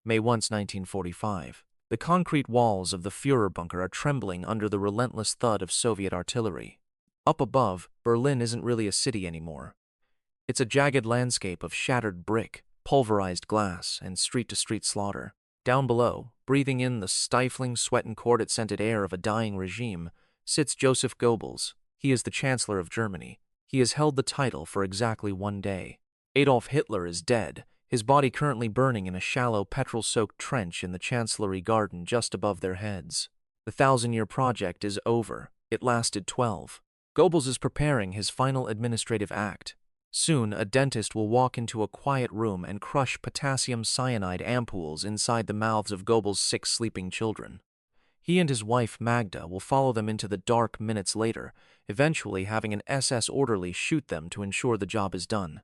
May 1, 1945. The concrete walls of the Führer bunker are trembling under the relentless thud of Soviet artillery. Up above, Berlin isn't really a city anymore. It's a jagged landscape of shattered brick, pulverized glass, and street-to-street slaughter. Down below, breathing in the stifling sweat and cordet-scented air of a dying regime, sits Joseph Goebbels. He is the Chancellor of Germany. He has held the title for exactly 1 day. Adolf Hitler is dead, his body currently burning in a shallow petrol-soaked trench in the Chancellery garden just above their heads. The 1,000-year project is over. It lasted 12. Goebbels is preparing his final administrative act. Soon, a dentist will walk into a quiet room and crush potassium cyanide ampoules inside the mouths of Goebbels' 6 sleeping children. He and his wife Magda will follow them into the dark minutes later, eventually having an SS orderly shoot them to ensure the job is done.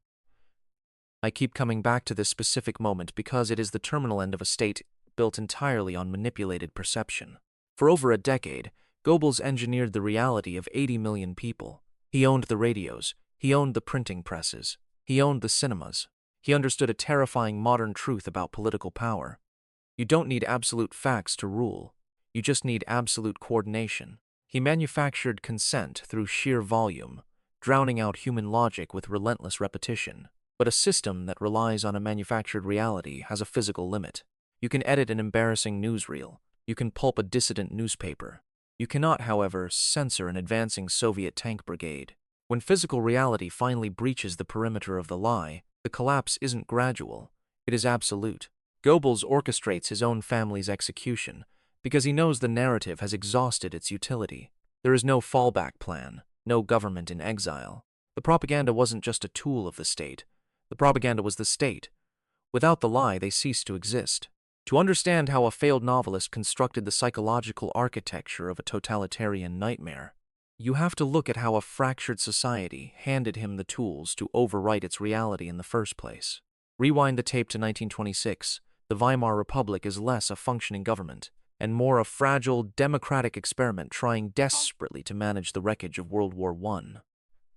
I keep coming back to this specific moment because it is the terminal end of a state built entirely on manipulated perception. For over a decade, Goebbels engineered the reality of 80 million people. He owned the radios. He owned the printing presses. He owned the cinemas. He understood a terrifying modern truth about political power. You don't need absolute facts to rule. You just need absolute coordination. He manufactured consent through sheer volume, drowning out human logic with relentless repetition. But a system that relies on a manufactured reality has a physical limit. You can edit an embarrassing newsreel. You can pulp a dissident newspaper. You cannot, however, censor an advancing Soviet tank brigade. When physical reality finally breaches the perimeter of the lie, the collapse isn't gradual, it is absolute. Goebbels orchestrates his own family's execution because he knows the narrative has exhausted its utility. There is no fallback plan, no government in exile. The propaganda wasn't just a tool of the state. The propaganda was the state. Without the lie, they ceased to exist. To understand how a failed novelist constructed the psychological architecture of a totalitarian nightmare, you have to look at how a fractured society handed him the tools to overwrite its reality in the first place. Rewind the tape to 1926. The Weimar Republic is less a functioning government and more a fragile democratic experiment trying desperately to manage the wreckage of World War I.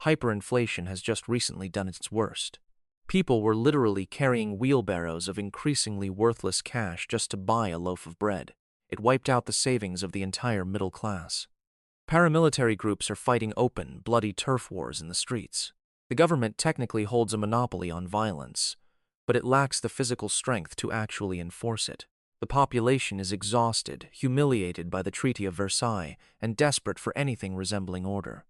Hyperinflation has just recently done its worst. People were literally carrying wheelbarrows of increasingly worthless cash just to buy a loaf of bread. It wiped out the savings of the entire middle class. Paramilitary groups are fighting open, bloody turf wars in the streets. The government technically holds a monopoly on violence, but it lacks the physical strength to actually enforce it. The population is exhausted, humiliated by the Treaty of Versailles, and desperate for anything resembling order.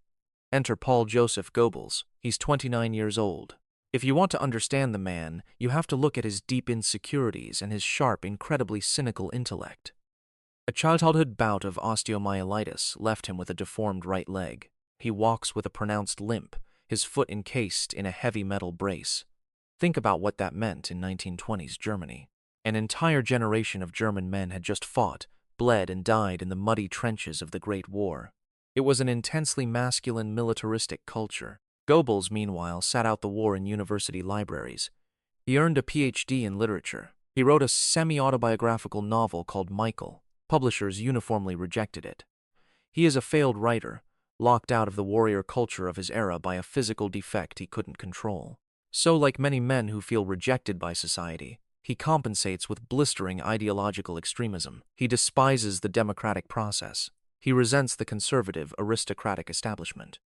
Enter Paul Joseph Goebbels. He's 29 years old. If you want to understand the man, you have to look at his deep insecurities and his sharp, incredibly cynical intellect. A childhood bout of osteomyelitis left him with a deformed right leg. He walks with a pronounced limp, his foot encased in a heavy metal brace. Think about what that meant in 1920s Germany. An entire generation of German men had just fought, bled, and died in the muddy trenches of the Great War. It was an intensely masculine militaristic culture. Goebbels, meanwhile, sat out the war in university libraries. He earned a PhD in literature. He wrote a semi-autobiographical novel called Michael. Publishers uniformly rejected it. He is a failed writer, locked out of the warrior culture of his era by a physical defect he couldn't control. So, like many men who feel rejected by society, he compensates with blistering ideological extremism. He despises the democratic process. He resents the conservative, aristocratic establishment.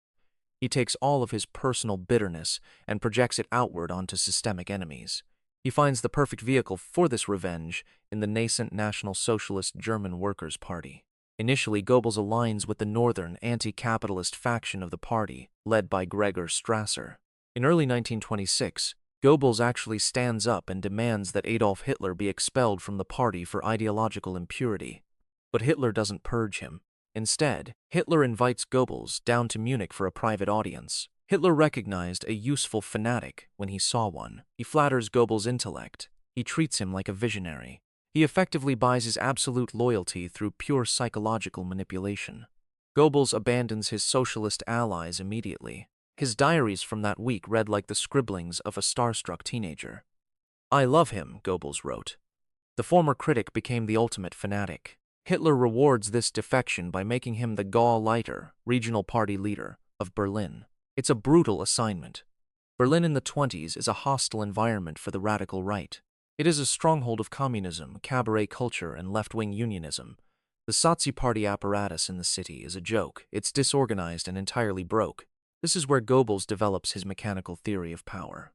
He takes all of his personal bitterness and projects it outward onto systemic enemies. He finds the perfect vehicle for this revenge in the nascent National Socialist German Workers' Party. Initially, Goebbels aligns with the northern anti-capitalist faction of the party, led by Gregor Strasser. In early 1926, Goebbels actually stands up and demands that Adolf Hitler be expelled from the party for ideological impurity. But Hitler doesn't purge him. Instead, Hitler invites Goebbels down to Munich for a private audience. Hitler recognized a useful fanatic when he saw one. He flatters Goebbels' intellect. He treats him like a visionary. He effectively buys his absolute loyalty through pure psychological manipulation. Goebbels abandons his socialist allies immediately. His diaries from that week read like the scribblings of a starstruck teenager. "I love him," Goebbels wrote. The former critic became the ultimate fanatic. Hitler rewards this defection by making him the Gauleiter, regional party leader, of Berlin. It's a brutal assignment. Berlin in the 20s is a hostile environment for the radical right. It is a stronghold of communism, cabaret culture, and left-wing unionism. The Saatchi party apparatus in the city is a joke. It's disorganized and entirely broke. This is where Goebbels develops his mechanical theory of power.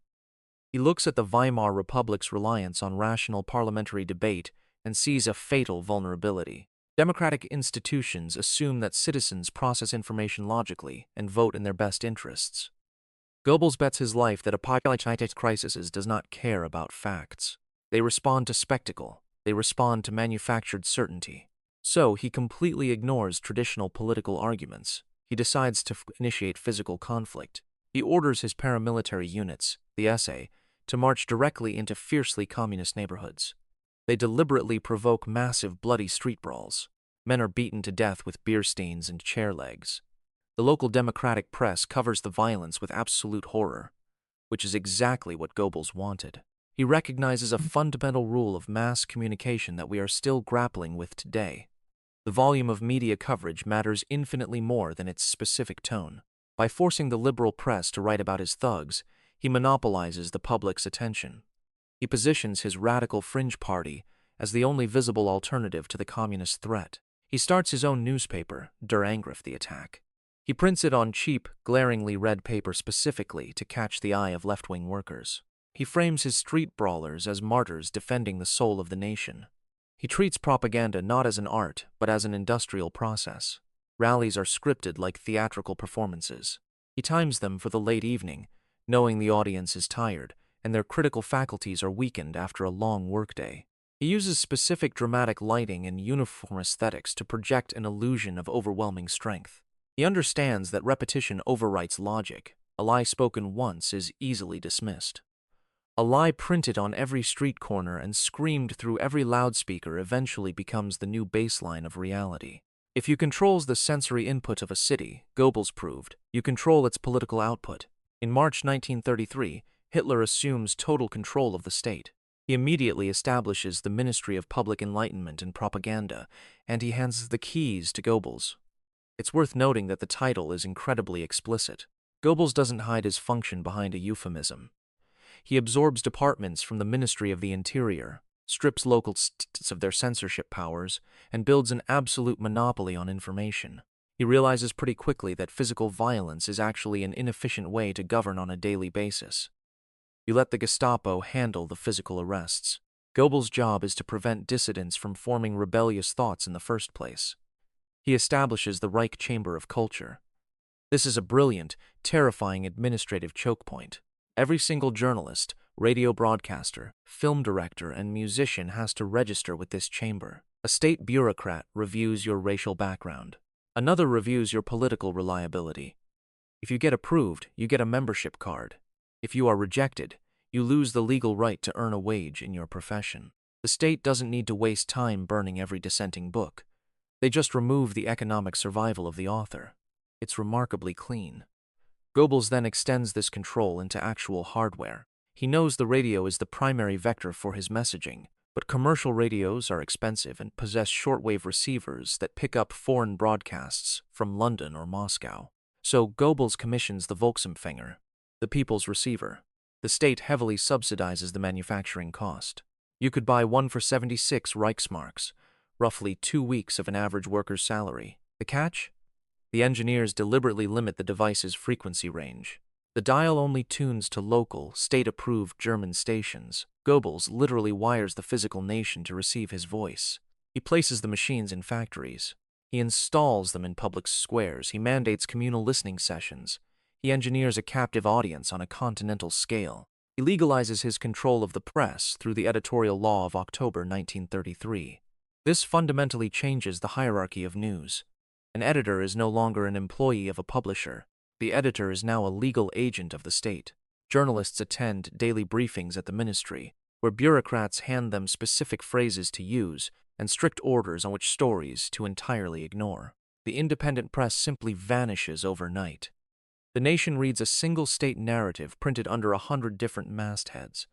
He looks at the Weimar Republic's reliance on rational parliamentary debate and sees a fatal vulnerability. Democratic institutions assume that citizens process information logically and vote in their best interests. Goebbels bets his life that apocalyptic crises does not care about facts. They respond to spectacle. They respond to manufactured certainty. So he completely ignores traditional political arguments. He decides to initiate physical conflict. He orders his paramilitary units, the SA, to march directly into fiercely communist neighborhoods. They deliberately provoke massive bloody street brawls. Men are beaten to death with beer steins and chair legs. The local democratic press covers the violence with absolute horror, which is exactly what Goebbels wanted. He recognizes a fundamental rule of mass communication that we are still grappling with today. The volume of media coverage matters infinitely more than its specific tone. By forcing the liberal press to write about his thugs, he monopolizes the public's attention. He positions his radical fringe party as the only visible alternative to the communist threat. He starts his own newspaper, Der Angriff, the attack. He prints it on cheap, glaringly red paper specifically to catch the eye of left-wing workers. He frames his street brawlers as martyrs defending the soul of the nation. He treats propaganda not as an art, but as an industrial process. Rallies are scripted like theatrical performances. He times them for the late evening, knowing the audience is tired, and their critical faculties are weakened after a long workday. He uses specific dramatic lighting and uniform aesthetics to project an illusion of overwhelming strength. He understands that repetition overwrites logic. A lie spoken once is easily dismissed. A lie printed on every street corner and screamed through every loudspeaker eventually becomes the new baseline of reality. If you control the sensory input of a city, Goebbels proved, you control its political output. In March 1933, Hitler assumes total control of the state. He immediately establishes the Ministry of Public Enlightenment and Propaganda, and he hands the keys to Goebbels. It's worth noting that the title is incredibly explicit. Goebbels doesn't hide his function behind a euphemism. He absorbs departments from the Ministry of the Interior, strips local states of their censorship powers, and builds an absolute monopoly on information. He realizes pretty quickly that physical violence is actually an inefficient way to govern on a daily basis. You let the Gestapo handle the physical arrests. Goebbels' job is to prevent dissidents from forming rebellious thoughts in the first place. He establishes the Reich Chamber of Culture. This is a brilliant, terrifying administrative chokepoint. Every single journalist, radio broadcaster, film director, and musician has to register with this chamber. A state bureaucrat reviews your racial background. Another reviews your political reliability. If you get approved, you get a membership card. If you are rejected, you lose the legal right to earn a wage in your profession. The state doesn't need to waste time burning every dissenting book. They just remove the economic survival of the author. It's remarkably clean. Goebbels then extends this control into actual hardware. He knows the radio is the primary vector for his messaging, but commercial radios are expensive and possess shortwave receivers that pick up foreign broadcasts from London or Moscow. So Goebbels commissions the Volksempfänger, the people's receiver. The state heavily subsidizes the manufacturing cost. You could buy one for 76 Reichsmarks, roughly 2 weeks of an average worker's salary. The catch? The engineers deliberately limit the device's frequency range. The dial only tunes to local, state-approved German stations. Goebbels literally wires the physical nation to receive his voice. He places the machines in factories. He installs them in public squares. He mandates communal listening sessions. He engineers a captive audience on a continental scale. He legalizes his control of the press through the editorial law of October 1933. This fundamentally changes the hierarchy of news. An editor is no longer an employee of a publisher. The editor is now a legal agent of the state. Journalists attend daily briefings at the ministry, where bureaucrats hand them specific phrases to use and strict orders on which stories to entirely ignore. The independent press simply vanishes overnight. The nation reads a single state narrative printed under 100 different mastheads.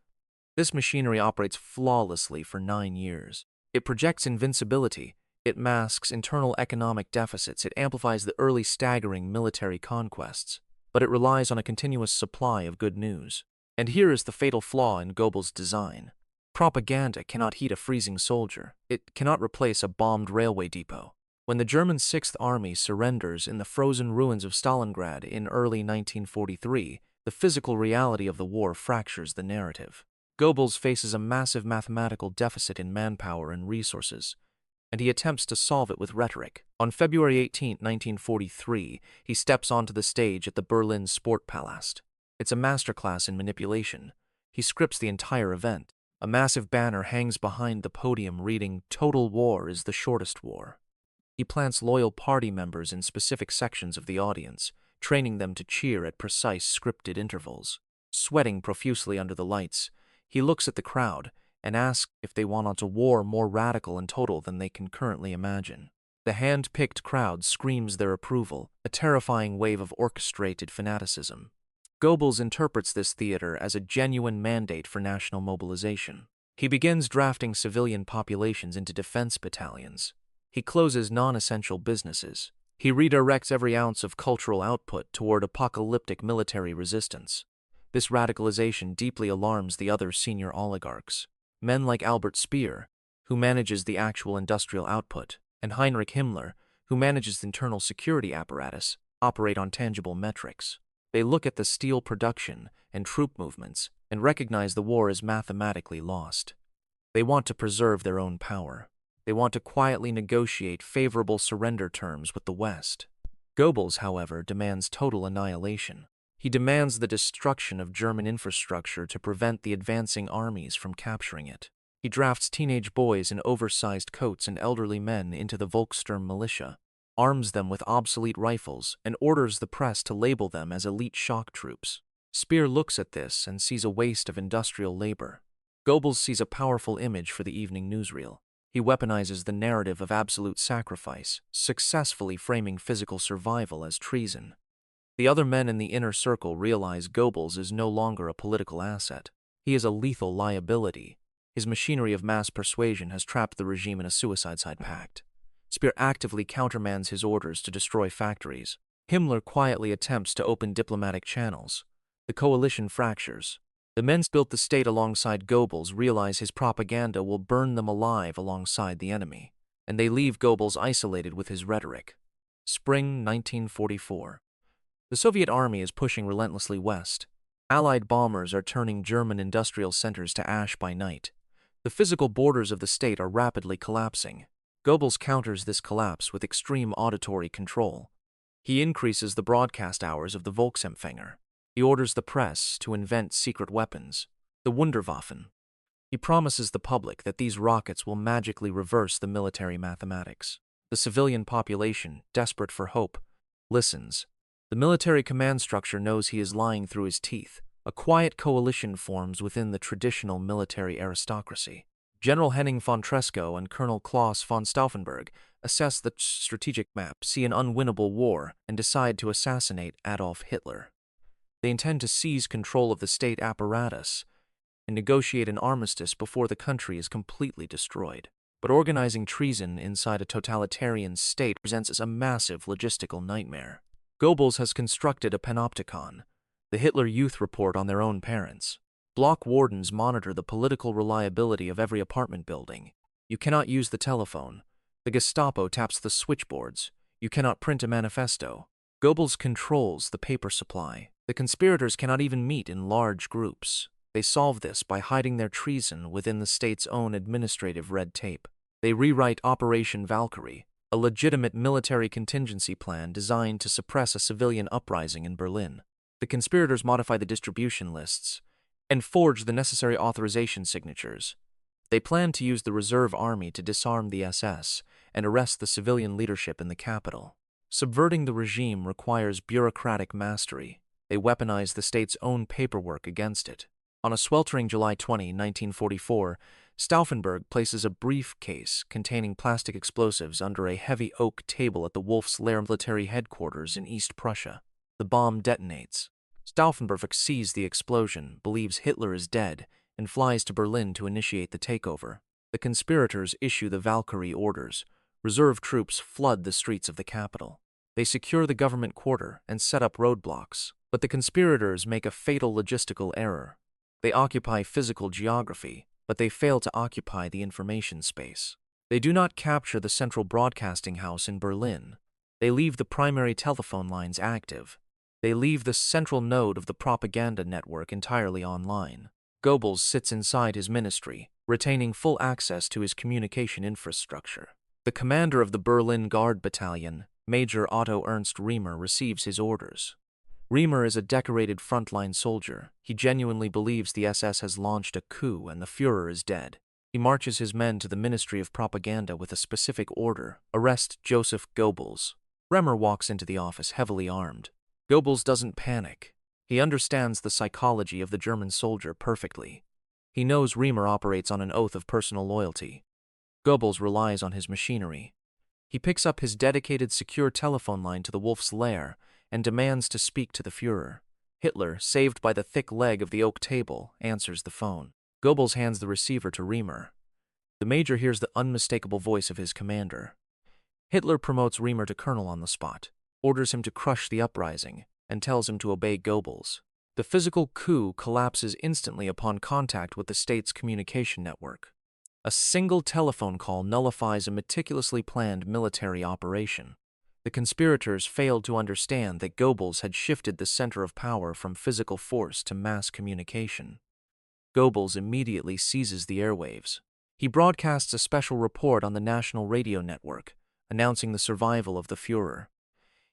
This machinery operates flawlessly for 9 years. It projects invincibility. It masks internal economic deficits. It amplifies the early staggering military conquests. But it relies on a continuous supply of good news. And here is the fatal flaw in Goebbels' design. Propaganda cannot heat a freezing soldier. It cannot replace a bombed railway depot. When the German Sixth Army surrenders in the frozen ruins of Stalingrad in early 1943, the physical reality of the war fractures the narrative. Goebbels faces a massive mathematical deficit in manpower and resources, and he attempts to solve it with rhetoric. On February 18, 1943, he steps onto the stage at the Berlin Sportpalast. It's a masterclass in manipulation. He scripts the entire event. A massive banner hangs behind the podium reading, "Total war is the shortest war." He plants loyal party members in specific sections of the audience, training them to cheer at precise scripted intervals. Sweating profusely under the lights, he looks at the crowd and asks if they want a war more radical and total than they can currently imagine. The hand-picked crowd screams their approval, a terrifying wave of orchestrated fanaticism. Goebbels interprets this theater as a genuine mandate for national mobilization. He begins drafting civilian populations into defense battalions. He closes non-essential businesses. He redirects every ounce of cultural output toward apocalyptic military resistance. This radicalization deeply alarms the other senior oligarchs. Men like Albert Speer, who manages the actual industrial output, and Heinrich Himmler, who manages the internal security apparatus, operate on tangible metrics. They look at the steel production and troop movements and recognize the war is mathematically lost. They want to preserve their own power. They want to quietly negotiate favorable surrender terms with the West. Goebbels, however, demands total annihilation. He demands the destruction of German infrastructure to prevent the advancing armies from capturing it. He drafts teenage boys in oversized coats and elderly men into the Volkssturm militia, arms them with obsolete rifles, and orders the press to label them as elite shock troops. Speer looks at this and sees a waste of industrial labor. Goebbels sees a powerful image for the evening newsreel. He weaponizes the narrative of absolute sacrifice, successfully framing physical survival as treason. The other men in the inner circle realize Goebbels is no longer a political asset. He is a lethal liability. His machinery of mass persuasion has trapped the regime in a suicide pact. Speer actively countermands his orders to destroy factories. Himmler quietly attempts to open diplomatic channels. The coalition fractures. The men built the state alongside Goebbels realize his propaganda will burn them alive alongside the enemy, and they leave Goebbels isolated with his rhetoric. Spring 1944. The Soviet army is pushing relentlessly west. Allied bombers are turning German industrial centers to ash by night. The physical borders of the state are rapidly collapsing. Goebbels counters this collapse with extreme auditory control. He increases the broadcast hours of the Volksempfänger. He orders the press to invent secret weapons, the Wunderwaffen. He promises the public that these rockets will magically reverse the military mathematics. The civilian population, desperate for hope, listens. The military command structure knows he is lying through his teeth. A quiet coalition forms within the traditional military aristocracy. General Henning von Treschow and Colonel Klaus von Stauffenberg assess the strategic map, see an unwinnable war, and decide to assassinate Adolf Hitler. They intend to seize control of the state apparatus and negotiate an armistice before the country is completely destroyed. But organizing treason inside a totalitarian state presents as a massive logistical nightmare. Goebbels has constructed a panopticon, the Hitler Youth report on their own parents. Block wardens monitor the political reliability of every apartment building. You cannot use the telephone. The Gestapo taps the switchboards. You cannot print a manifesto. Goebbels controls the paper supply. The conspirators cannot even meet in large groups. They solve this by hiding their treason within the state's own administrative red tape. They rewrite Operation Valkyrie, a legitimate military contingency plan designed to suppress a civilian uprising in Berlin. The conspirators modify the distribution lists and forge the necessary authorization signatures. They plan to use the reserve army to disarm the SS and arrest the civilian leadership in the capital. Subverting the regime requires bureaucratic mastery. They weaponize the state's own paperwork against it. On a sweltering July 20, 1944, Stauffenberg places a briefcase containing plastic explosives under a heavy oak table at the Wolf's Lair military headquarters in East Prussia. The bomb detonates. Stauffenberg sees the explosion, believes Hitler is dead, and flies to Berlin to initiate the takeover. The conspirators issue the Valkyrie orders. Reserve troops flood the streets of the capital. They secure the government quarter and set up roadblocks. But the conspirators make a fatal logistical error. They occupy physical geography, but they fail to occupy the information space. They do not capture the central broadcasting house in Berlin. They leave the primary telephone lines active. They leave the central node of the propaganda network entirely online. Goebbels sits inside his ministry, retaining full access to his communication infrastructure. The commander of the Berlin Guard Battalion, Major Otto Ernst Riemer, receives his orders. Riemer is a decorated frontline soldier. He genuinely believes the SS has launched a coup and the Führer is dead. He marches his men to the Ministry of Propaganda with a specific order: arrest Joseph Goebbels. Riemer walks into the office heavily armed. Goebbels doesn't panic. He understands the psychology of the German soldier perfectly. He knows Riemer operates on an oath of personal loyalty. Goebbels relies on his machinery. He picks up his dedicated secure telephone line to the Wolf's Lair and demands to speak to the Führer. Hitler, saved by the thick leg of the oak table, answers the phone. Goebbels hands the receiver to Riemer. The major hears the unmistakable voice of his commander. Hitler promotes Riemer to colonel on the spot, orders him to crush the uprising, and tells him to obey Goebbels. The physical coup collapses instantly upon contact with the state's communication network. A single telephone call nullifies a meticulously planned military operation. The conspirators failed to understand that Goebbels had shifted the center of power from physical force to mass communication. Goebbels immediately seizes the airwaves. He broadcasts a special report on the national radio network, announcing the survival of the Führer.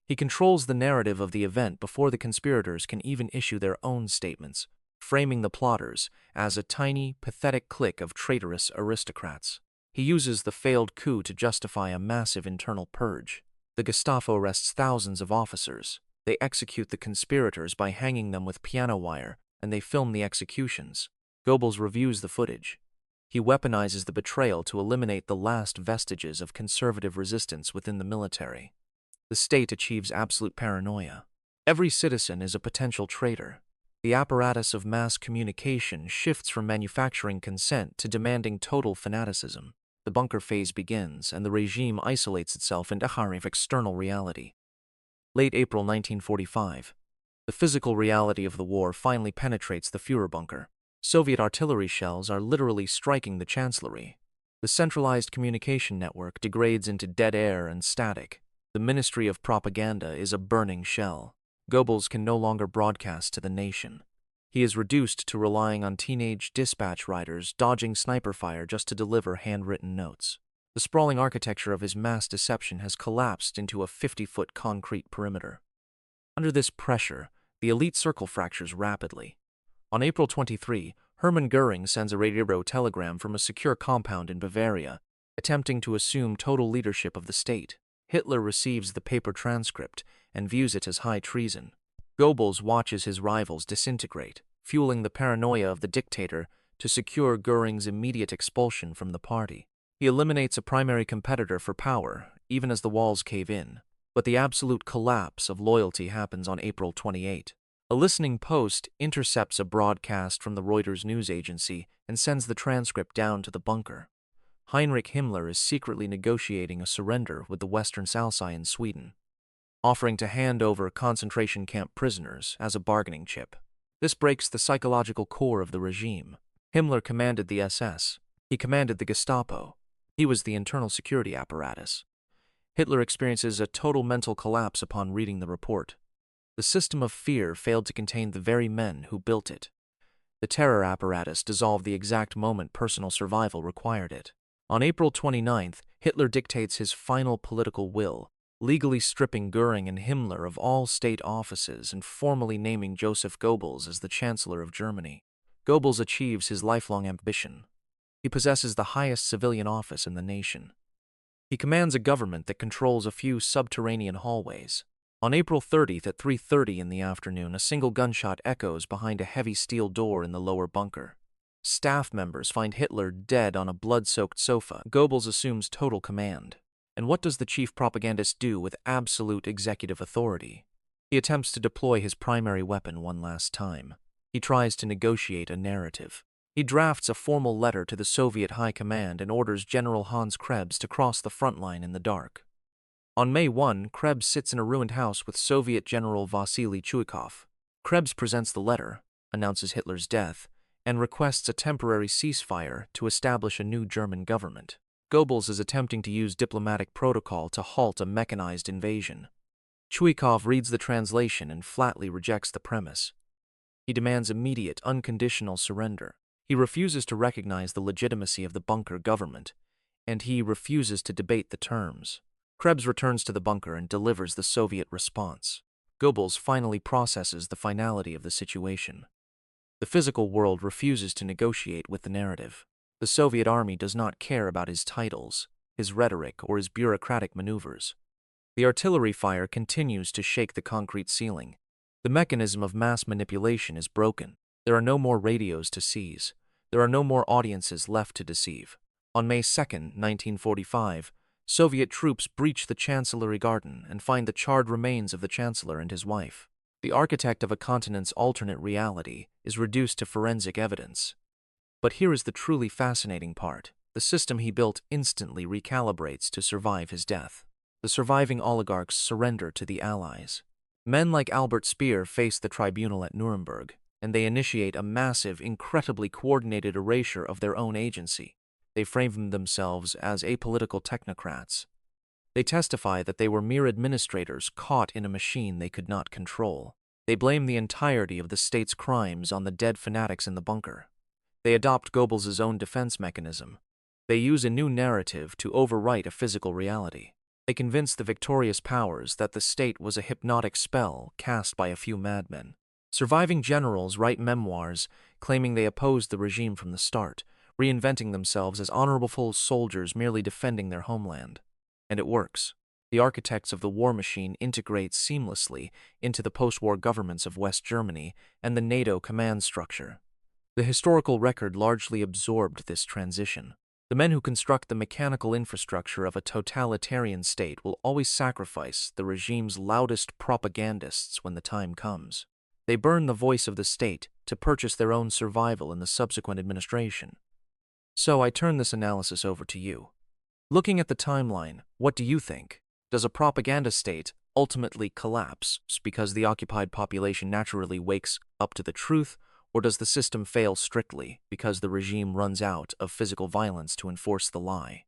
He controls the narrative of the event before the conspirators can even issue their own statements, framing the plotters as a tiny, pathetic clique of traitorous aristocrats. He uses the failed coup to justify a massive internal purge. The Gestapo arrests thousands of officers. They execute the conspirators by hanging them with piano wire, and they film the executions. Goebbels reviews the footage. He weaponizes the betrayal to eliminate the last vestiges of conservative resistance within the military. The state achieves absolute paranoia. Every citizen is a potential traitor. The apparatus of mass communication shifts from manufacturing consent to demanding total fanaticism. The bunker phase begins, and the regime isolates itself in a horror of external reality. Late April 1945. The physical reality of the war finally penetrates the Führer bunker. Soviet artillery shells are literally striking the chancellery. The centralized communication network degrades into dead air and static. The Ministry of Propaganda is a burning shell. Goebbels can no longer broadcast to the nation. He is reduced to relying on teenage dispatch riders dodging sniper fire just to deliver handwritten notes. The sprawling architecture of his mass deception has collapsed into a 50-foot concrete perimeter. Under this pressure, the elite circle fractures rapidly. On April 23, Hermann Göring sends a radio telegram from a secure compound in Bavaria, attempting to assume total leadership of the state. Hitler receives the paper transcript and views it as high treason. Goebbels watches his rivals disintegrate, fueling the paranoia of the dictator to secure Göring's immediate expulsion from the party. He eliminates a primary competitor for power, even as the walls cave in. But the absolute collapse of loyalty happens on April 28. A listening post intercepts a broadcast from the Reuters news agency and sends the transcript down to the bunker. Heinrich Himmler is secretly negotiating a surrender with the Western Alsace in Sweden, offering to hand over concentration camp prisoners as a bargaining chip. This breaks the psychological core of the regime. Himmler commanded the SS. He commanded the Gestapo. He was the internal security apparatus. Hitler experiences a total mental collapse upon reading the report. The system of fear failed to contain the very men who built it. The terror apparatus dissolved the exact moment personal survival required it. On April 29th, Hitler dictates his final political will, legally stripping Göring and Himmler of all state offices and formally naming Joseph Goebbels as the Chancellor of Germany. Goebbels achieves his lifelong ambition. He possesses the highest civilian office in the nation. He commands a government that controls a few subterranean hallways. On April 30th at 3:30 in the afternoon, a single gunshot echoes behind a heavy steel door in the lower bunker. Staff members find Hitler dead on a blood-soaked sofa. Goebbels assumes total command. And what does the chief propagandist do with absolute executive authority? He attempts to deploy his primary weapon one last time. He tries to negotiate a narrative. He drafts a formal letter to the Soviet High Command and orders General Hans Krebs to cross the front line in the dark. On May 1, Krebs sits in a ruined house with Soviet General Vasily Chuikov. Krebs presents the letter, announces Hitler's death, and requests a temporary ceasefire to establish a new German government. Goebbels is attempting to use diplomatic protocol to halt a mechanized invasion. Chuikov reads the translation and flatly rejects the premise. He demands immediate, unconditional surrender. He refuses to recognize the legitimacy of the bunker government, and he refuses to debate the terms. Krebs returns to the bunker and delivers the Soviet response. Goebbels finally processes the finality of the situation. The physical world refuses to negotiate with the narrative. The Soviet army does not care about his titles, his rhetoric, or his bureaucratic maneuvers. The artillery fire continues to shake the concrete ceiling. The mechanism of mass manipulation is broken. There are no more radios to seize. There are no more audiences left to deceive. On May 2, 1945, Soviet troops breach the Chancellery Garden and find the charred remains of the Chancellor and his wife. The architect of a continent's alternate reality is reduced to forensic evidence. But here is the truly fascinating part. The system he built instantly recalibrates to survive his death. The surviving oligarchs surrender to the Allies. Men like Albert Speer face the tribunal at Nuremberg, and they initiate a massive, incredibly coordinated erasure of their own agency. They frame themselves as apolitical technocrats. They testify that they were mere administrators caught in a machine they could not control. They blame the entirety of the state's crimes on the dead fanatics in the bunker. They adopt Goebbels' own defense mechanism. They use a new narrative to overwrite a physical reality. They convince the victorious powers that the state was a hypnotic spell cast by a few madmen. Surviving generals write memoirs claiming they opposed the regime from the start, reinventing themselves as honorable soldiers merely defending their homeland. And it works. The architects of the war machine integrate seamlessly into the post-war governments of West Germany and the NATO command structure. The historical record largely absorbed this transition. The men who construct the mechanical infrastructure of a totalitarian state will always sacrifice the regime's loudest propagandists when the time comes. They burn the voice of the state to purchase their own survival in the subsequent administration. So I turn this analysis over to you. Looking at the timeline, what do you think? Does a propaganda state ultimately collapse because the occupied population naturally wakes up to the truth, or does the system fail strictly because the regime runs out of physical violence to enforce the lie?